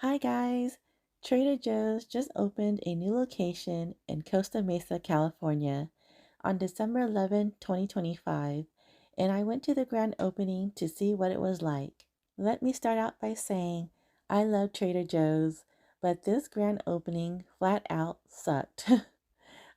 Hi guys! Trader Joe's just opened a new location in Costa Mesa, California on December 11, 2025, and I went to the grand opening to see what it was like. Let me start out by saying I love Trader Joe's, but this grand opening flat out sucked.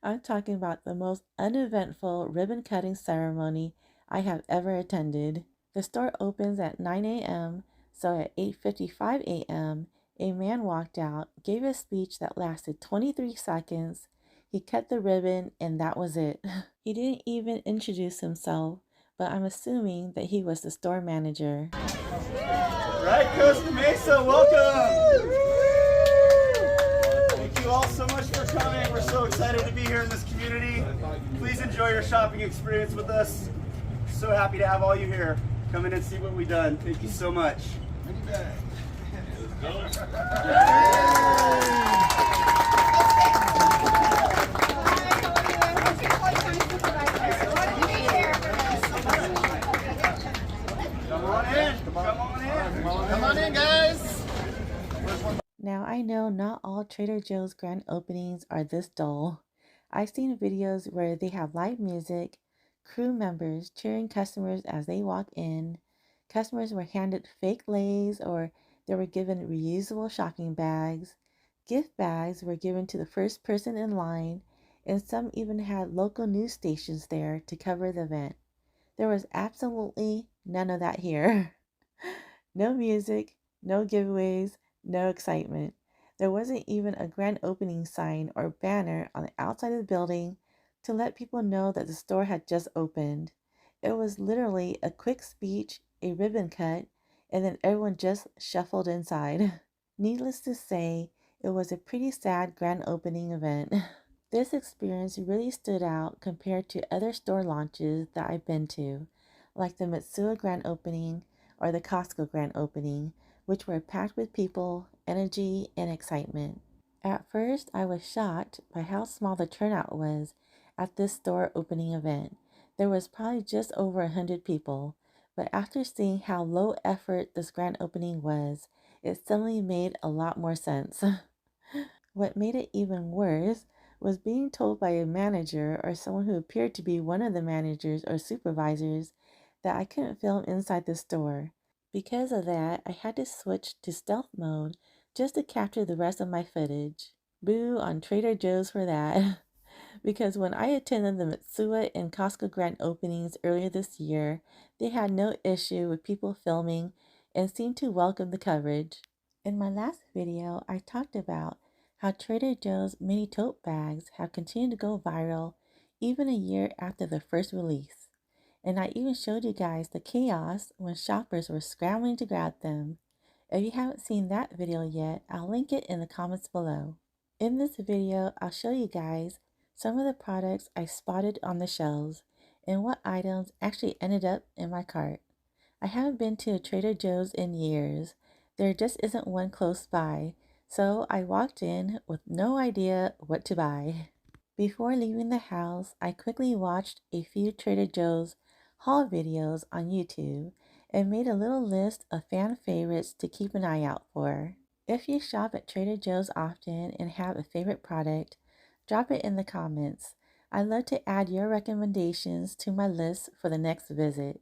I'm talking about the most uneventful ribbon cutting ceremony I have ever attended. The store opens at 9 a.m., so at 8:55 a.m., a man walked out, gave a speech that lasted 23 seconds. He cut the ribbon, and that was it. He didn't even introduce himself, but I'm assuming that he was the store manager. Right, Costa Mesa, welcome! Thank you all so much for coming. We're so excited to be here in this community. Please enjoy your shopping experience with us. So happy to have all you here. Come in and see what we've done. Thank you so much. Come on in, guys. Now, I know not all Trader Joe's grand openings are this dull. I've seen videos where they have live music, crew members cheering customers as they walk in, customers were handed fake Lays or they were given reusable shopping bags, gift bags were given to the first person in line, and some even had local news stations there to cover the event. There was absolutely none of that here. No music, no giveaways, no excitement. There wasn't even a grand opening sign or banner on the outside of the building to let people know that the store had just opened. It was literally a quick speech, a ribbon cut, and then everyone just shuffled inside. Needless to say, it was a pretty sad grand opening event. This experience really stood out compared to other store launches that I've been to, like the Mitsuya grand opening or the Costco grand opening, which were packed with people, energy, and excitement. At first, I was shocked by how small the turnout was at this store opening event. There was probably just over 100 people, but after seeing how low effort this grand opening was, it suddenly made a lot more sense. What made it even worse was being told by a manager or someone who appeared to be one of the managers or supervisors that I couldn't film inside the store. Because of that, I had to switch to stealth mode just to capture the rest of my footage. Boo on Trader Joe's for that. Because when I attended the Mitsuya and Costco grand openings earlier this year, they had no issue with people filming and seemed to welcome the coverage. In my last video, I talked about how Trader Joe's mini tote bags have continued to go viral even a year after the first release. And I even showed you guys the chaos when shoppers were scrambling to grab them. If you haven't seen that video yet, I'll link it in the comments below. In this video, I'll show you guys some of the products I spotted on the shelves and what items actually ended up in my cart. I haven't been to a Trader Joe's in years. There just isn't one close by, so I walked in with no idea what to buy. Before leaving the house, I quickly watched a few Trader Joe's haul videos on YouTube and made a little list of fan favorites to keep an eye out for. If you shop at Trader Joe's often and have a favorite product, drop it in the comments. I'd love to add your recommendations to my list for the next visit.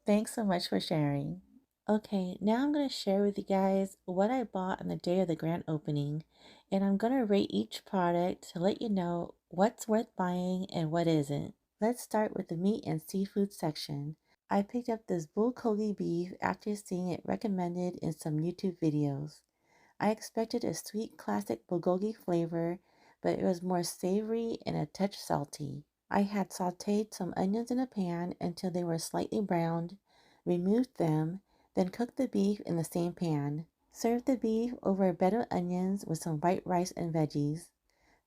Thanks so much for sharing. Okay, now I'm going to share with you guys what I bought on the day of the grand opening, and I'm going to rate each product to let you know what's worth buying and what isn't. Let's start with the meat and seafood section. I picked up this bulgogi beef after seeing it recommended in some YouTube videos. I expected a sweet classic bulgogi flavor, but it was more savory and a touch salty. I had sauteed some onions in a pan until they were slightly browned, removed them, then cooked the beef in the same pan. Served the beef over a bed of onions with some white rice and veggies.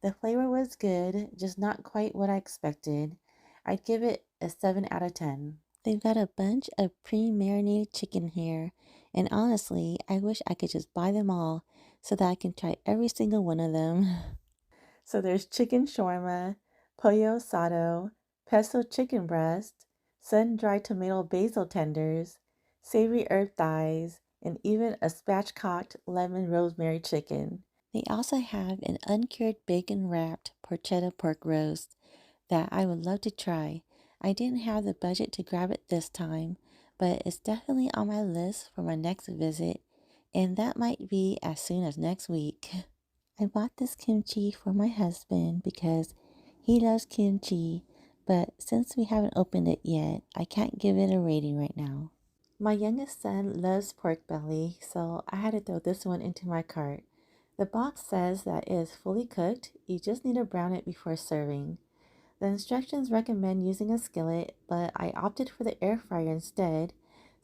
The flavor was good, just not quite what I expected. I'd give it a 7 out of 10. They've got a bunch of pre-marinated chicken here, and honestly, I wish I could just buy them all so that I can try every single one of them. So there's chicken shawarma, pollo asado, pesto chicken breast, sun-dried tomato basil tenders, savory herb thighs, and even a spatchcocked lemon rosemary chicken. They also have an uncured bacon wrapped porchetta pork roast that I would love to try. I didn't have the budget to grab it this time, but it's definitely on my list for my next visit, and that might be as soon as next week. I bought this kimchi for my husband because he loves kimchi, but since we haven't opened it yet, I can't give it a rating right now. My youngest son loves pork belly, so I had to throw this one into my cart. The box says that it is fully cooked, you just need to brown it before serving. The instructions recommend using a skillet, but I opted for the air fryer instead,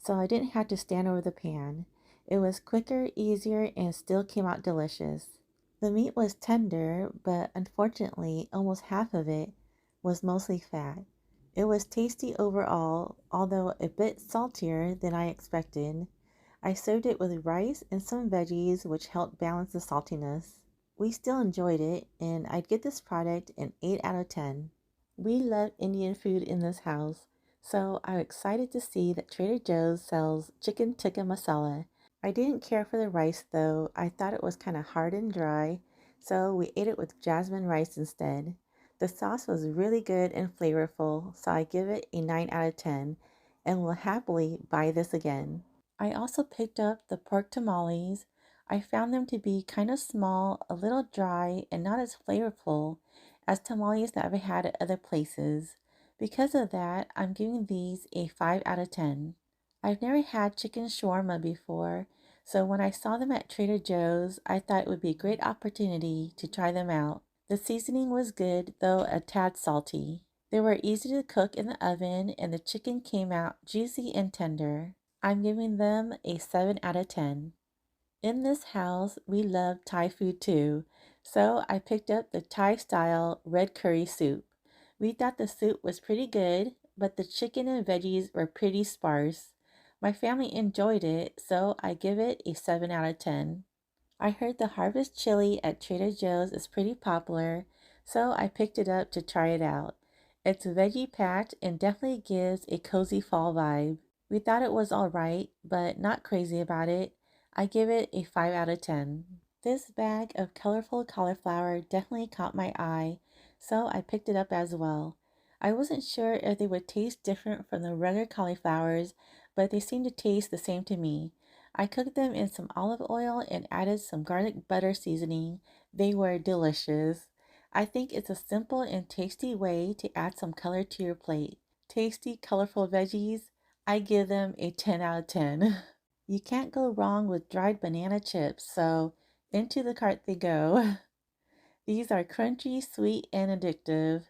so I didn't have to stand over the pan. It was quicker, easier, and still came out delicious. The meat was tender, but unfortunately, almost half of it was mostly fat. It was tasty overall, although a bit saltier than I expected. I served it with rice and some veggies, which helped balance the saltiness. We still enjoyed it, and I'd give this product an 8 out of 10. We love Indian food in this house, so I'm excited to see that Trader Joe's sells chicken tikka masala. I didn't care for the rice though, I thought it was kind of hard and dry, so we ate it with jasmine rice instead. The sauce was really good and flavorful, so I give it a 9 out of 10 and will happily buy this again. I also picked up the pork tamales. I found them to be kind of small, a little dry, and not as flavorful as tamales that I've had at other places. Because of that, I'm giving these a 5 out of 10. I've never had chicken shawarma before, so when I saw them at Trader Joe's, I thought it would be a great opportunity to try them out. The seasoning was good, though a tad salty. They were easy to cook in the oven, and the chicken came out juicy and tender. I'm giving them a 7 out of 10. In this house, we love Thai food too, so I picked up the Thai style red curry soup. We thought the soup was pretty good, but the chicken and veggies were pretty sparse. My family enjoyed it, so I give it a 7 out of 10. I heard the harvest chili at Trader Joe's is pretty popular, so I picked it up to try it out. It's veggie packed and definitely gives a cozy fall vibe. We thought it was alright, but not crazy about it. I give it a 5 out of 10. This bag of colorful cauliflower definitely caught my eye, so I picked it up as well. I wasn't sure if they would taste different from the regular cauliflowers, but they seemed to taste the same to me. I cooked them in some olive oil and added some garlic butter seasoning. They were delicious. I think it's a simple and tasty way to add some color to your plate. Tasty, colorful veggies. I give them a 10 out of 10. You can't go wrong with dried banana chips, so into the cart they go. These are crunchy, sweet, and addictive.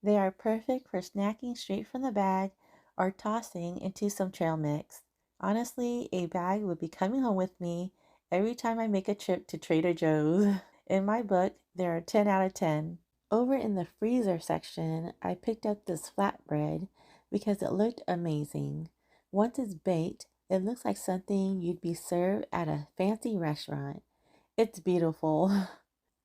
They are perfect for snacking straight from the bag or tossing into some trail mix. Honestly, a bag would be coming home with me every time I make a trip to Trader Joe's. In my book, they're a 10 out of 10. Over in the freezer section, I picked up this flatbread because it looked amazing. Once it's baked, it looks like something you'd be served at a fancy restaurant. It's beautiful.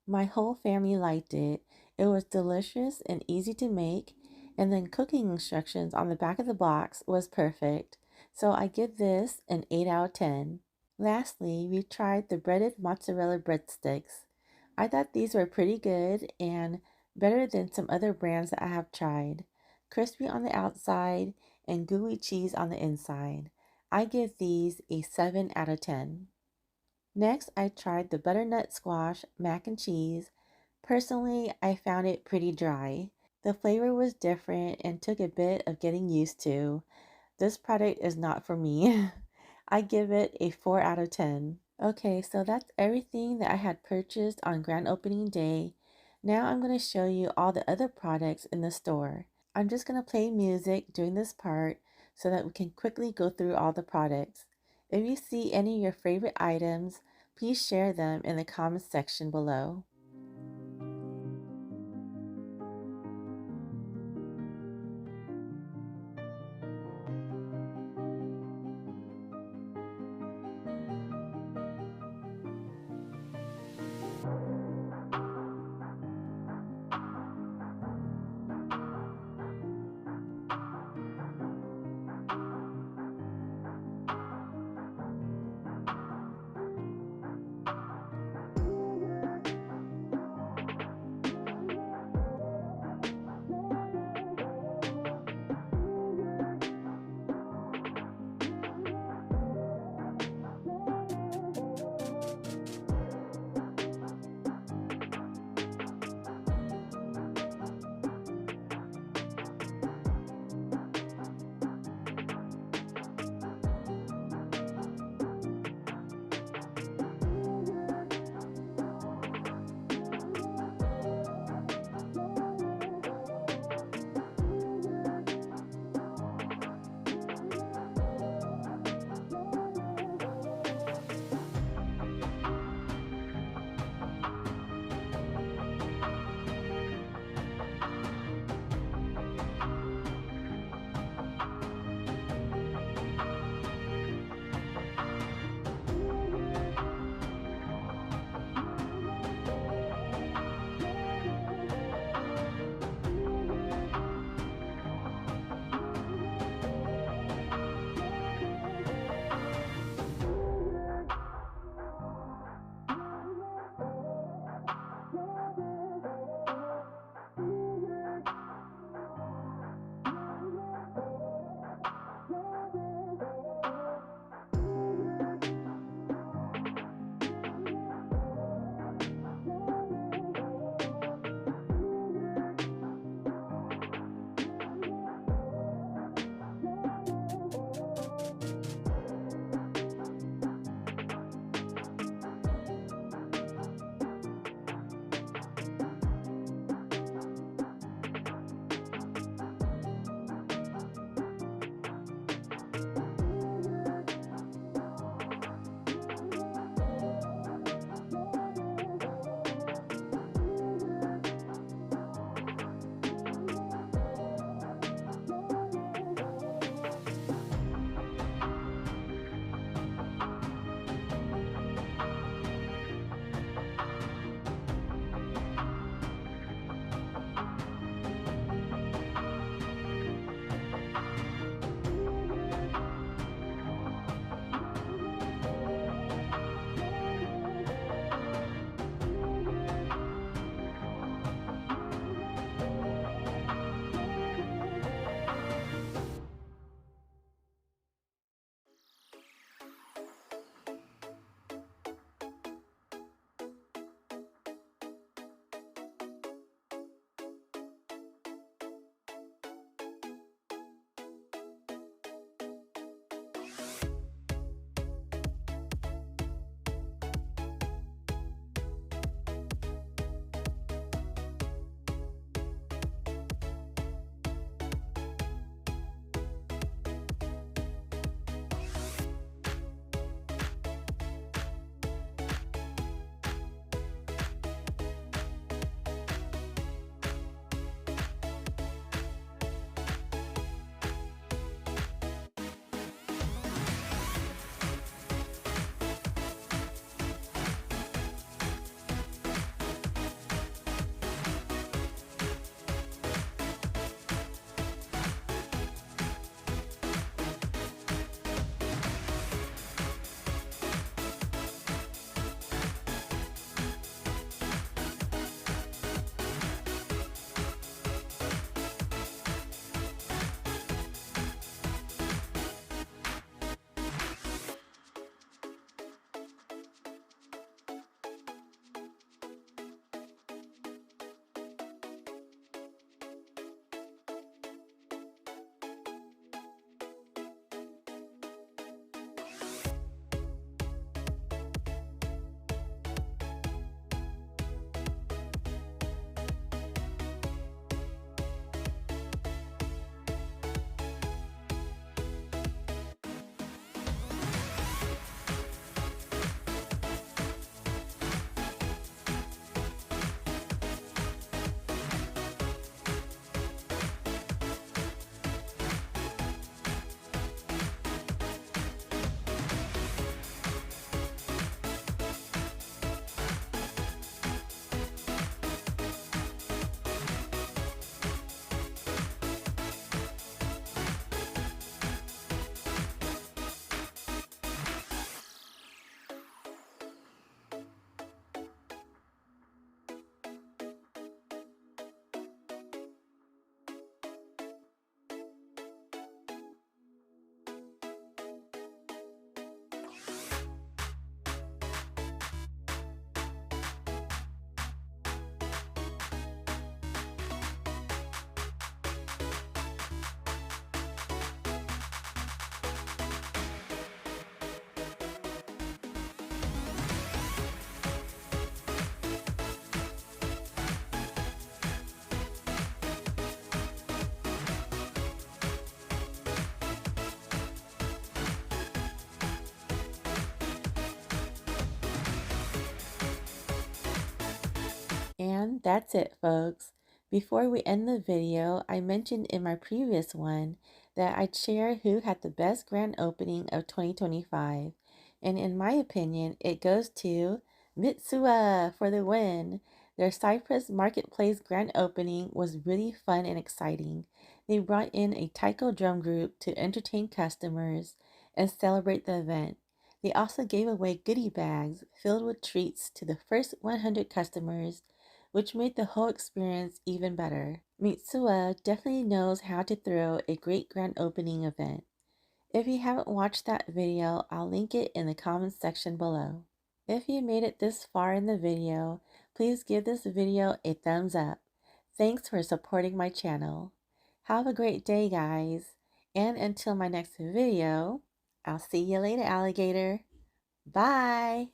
My whole family liked it. It was delicious and easy to make, and then cooking instructions on the back of the box was perfect. So I give this an 8 out of 10. Lastly, we tried the breaded mozzarella breadsticks. I thought these were pretty good and better than some other brands that I have tried. Crispy on the outside and gooey cheese on the inside. I give these a 7 out of 10. Next, I tried the butternut squash mac and cheese. Personally, I found it pretty dry. The flavor was different and took a bit of getting used to. This product is not for me. I give it a 4 out of 10. Okay, so that's everything that I had purchased on grand opening day. Now I'm going to show you all the other products in the store. I'm just going to play music during this part so that we can quickly go through all the products. If you see any of your favorite items, please share them in the comments section below. That's it, folks. Before we end the video, I mentioned in my previous one that I'd share who had the best grand opening of 2025. And in my opinion, it goes to Mitsuwa for the win. Their Cyprus Marketplace grand opening was really fun and exciting. They brought in a taiko drum group to entertain customers and celebrate the event. They also gave away goodie bags filled with treats to the first 100 customers, which made the whole experience even better. Mitsuwa definitely knows how to throw a great grand opening event. If you haven't watched that video, I'll link it in the comments section below. If you made it this far in the video, please give this video a thumbs up. Thanks for supporting my channel. Have a great day, guys. And until my next video, I'll see you later, alligator. Bye.